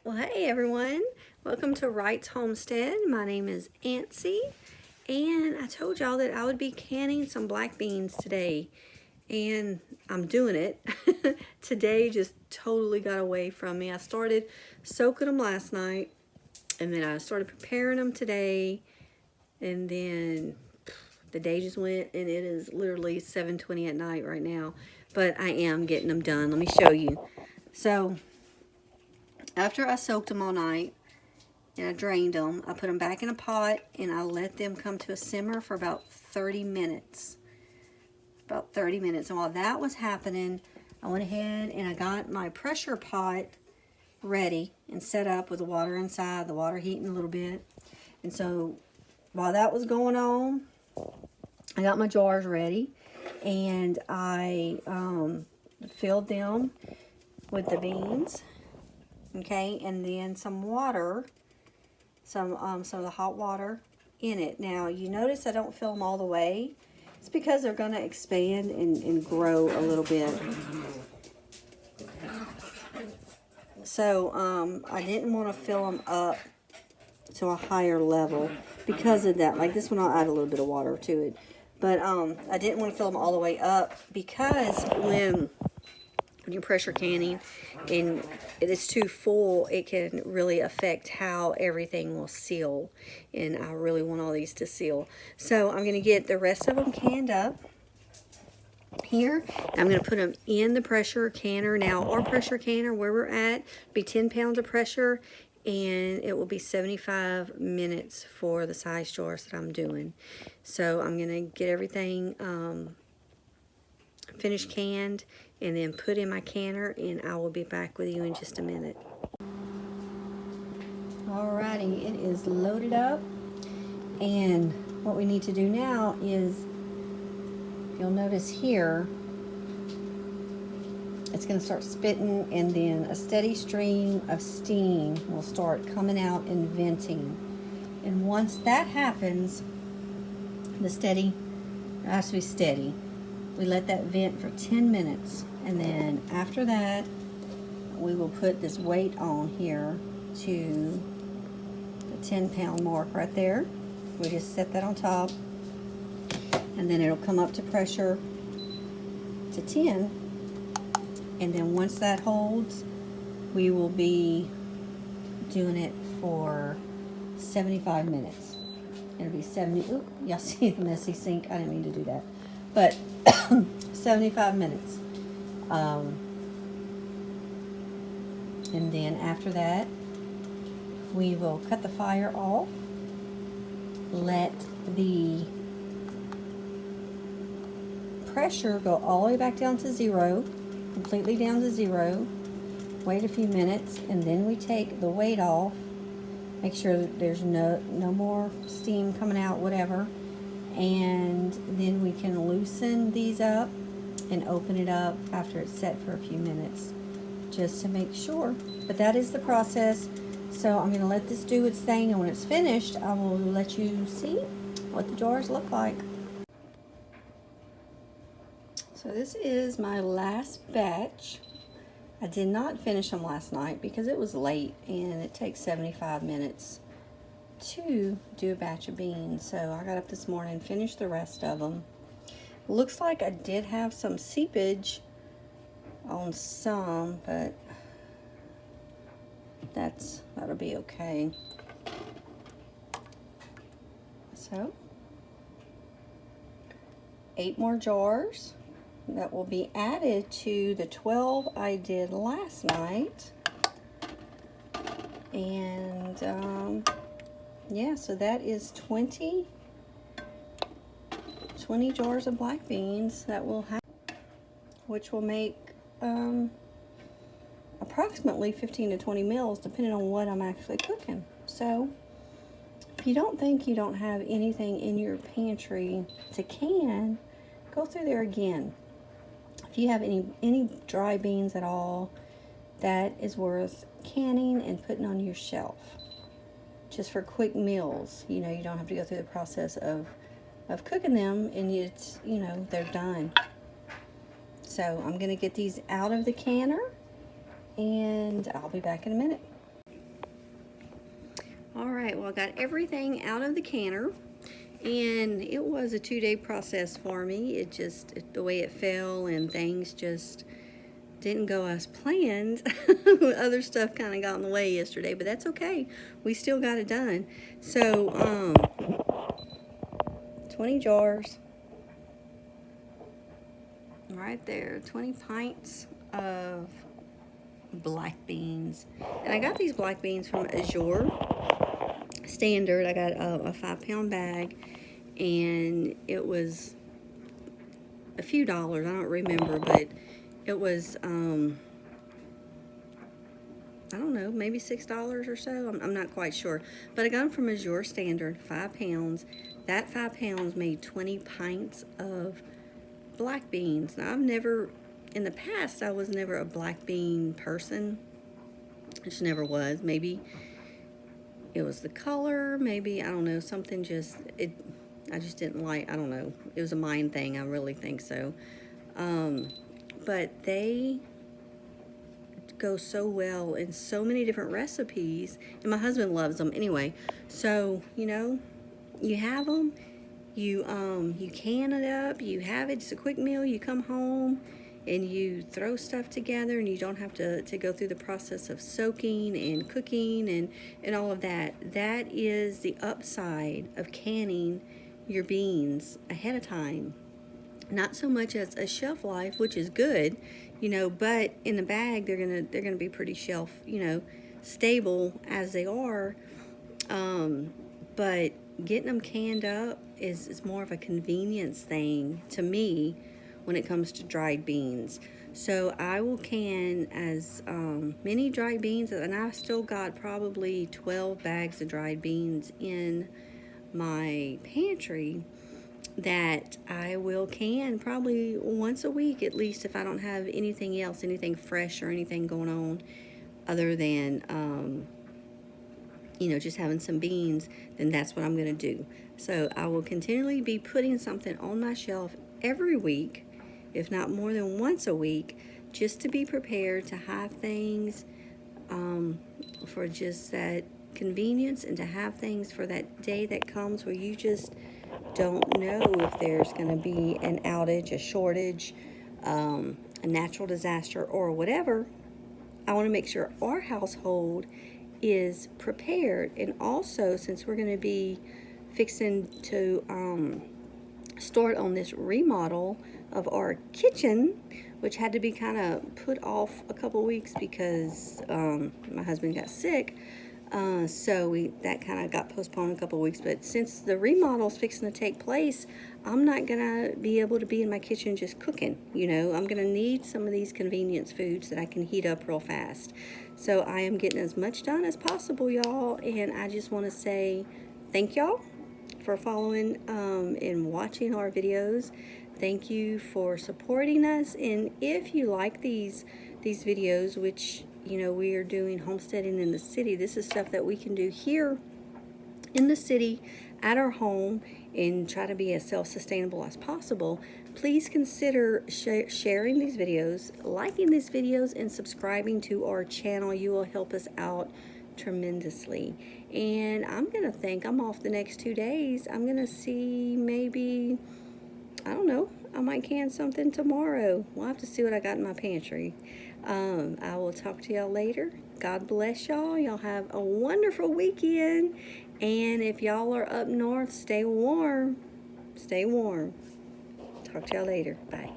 Well, hey everyone, welcome to Wright's Homestead. My name is Antsy, and I told y'all that I would be canning some black beans today, and I'm doing it. Today just totally got away from me. I started soaking them last night, and then I started preparing them today, and then the day just went, and it is literally 7:20 at night right now, but I am getting them done. Let me show you. So after I soaked them all night and I drained them, I put them back in a pot and I let them come to a simmer for about 30 minutes. About 30 minutes. And while that was happening, I went ahead and I got my pressure pot ready and set up with the water inside, the water heating a little bit. And so while that was going on, I got my jars ready and I filled them with the beans. Okay, and then some water, some of the hot water in it. Now, you notice I don't fill them all the way. It's because they're going to expand and grow a little bit. So, I didn't want to fill them up to a higher level because of that. Like this one, I'll add a little bit of water to it. But I didn't want to fill them all the way up because when you're pressure canning and it is too full, it can really affect how everything will seal, and I really want all these to seal. So I'm going to get the rest of them canned up here. I'm going to put them in the pressure canner. Now our pressure canner where we're at be 10 pounds of pressure, and it will be 75 minutes for the size jars that I'm doing. So I'm going to get everything finished canned and then put in my canner, and I will be back with you in just a minute. Alrighty, it is loaded up, and what we need to do now is, you'll notice here, it's going to start spitting, and then a steady stream of steam will start coming out and venting. And once that happens, it has to be steady. We let that vent for 10 minutes, and then after that, we will put this weight on here to the 10-pound mark right there. We just set that on top, and then it'll come up to pressure to 10, and then once that holds, we will be doing it for 75 minutes. It'll be 70, oop, y'all see the messy sink, I didn't mean to do that, but 75 minutes. And then after that, we will cut the fire off, let the pressure go all the way back down to zero, completely down to zero, wait a few minutes, and then we take the weight off, make sure that there's no more steam coming out, whatever, and then we can loosen these up and open it up after it's set for a few minutes, just to make sure. But that is the process. So I'm going to let this do its thing, and when it's finished, I will let you see what the jars look like. So this is my last batch. I did not finish them last night because it was late, and it takes 75 minutes to do a batch of beans. So I got up this morning and finished the rest of them. Looks like I did have some seepage on some, but that'll be okay. So 8 more jars that will be added to the 12 I did last night. And yeah, so that is 20 jars of black beans that will have, which will make approximately 15 to 20 meals, depending on what I'm actually cooking. So if you don't think you don't have anything in your pantry to can, go through there again. If you have any dry beans at all, that is worth canning and putting on your shelf, just for quick meals. You know, you don't have to go through the process of cooking them, and it's, you know, they're done. So I'm going to get these out of the canner, and I'll be back in a minute. All right, well, I got everything out of the canner, and it was a 2-day process for me. The way it fell and things just didn't go as planned. Other stuff kind of got in the way yesterday, but that's okay. We still got it done. So, 20 jars right there, 20 pints of black beans. And I got these black beans from Azure Standard. I got a 5-pound bag, and it was a few dollars. I don't remember, but it was, I don't know, maybe $6 or so. I'm not quite sure. But I got them from Azure Standard, 5 pounds. That 5 pounds made 20 pints of black beans. Now, in the past, I was never a black bean person. I just never was. Maybe it was the color, maybe, I don't know, something I just didn't like, I don't know. It was a mind thing, I really think so. But they go so well in so many different recipes, and my husband loves them anyway. So, you have them, you can it up, you have it, it's a quick meal, you come home, and you throw stuff together, and you don't have to go through the process of soaking and cooking and all of that. That is the upside of canning your beans ahead of time. Not so much as a shelf life, which is good, but in the bag they're gonna be pretty stable as they are. But getting them canned up is more of a convenience thing to me when it comes to dried beans. So I will can as many dried beans, and I still got probably 12 bags of dried beans in my pantry that I will can probably once a week at least, if I don't have anything else, anything fresh or anything going on other than just having some beans. Then that's what I'm going to do. So I will continually be putting something on my shelf every week, if not more than once a week, just to be prepared to have things for just that convenience, and to have things for that day that comes where you just don't know if there's going to be an outage, a shortage, a natural disaster, or whatever. I want to make sure our household is prepared. And also, since we're going to be fixing to start on this remodel of our kitchen, which had to be kind of put off a couple weeks because my husband got sick, so that kind of got postponed a couple weeks. But since the remodel is fixing to take place, I'm not gonna be able to be in my kitchen just cooking. I'm gonna need some of these convenience foods that I can heat up real fast. So I am getting as much done as possible, y'all, and I just want to say thank y'all for following and watching our videos. Thank you for supporting us. And if you like these videos, which we are doing homesteading in the city, this is stuff that we can do here in the city at our home and try to be as self-sustainable as possible. Please consider sharing these videos, liking these videos, and subscribing to our channel. You will help us out tremendously. And I'm off the next 2 days. I'm gonna see, maybe, I don't know, I might can something tomorrow. We'll have to see what I got in my pantry. I will talk to y'all later. God bless y'all. Y'all have a wonderful weekend. And if y'all are up north, stay warm. Stay warm. Talk to y'all later. Bye.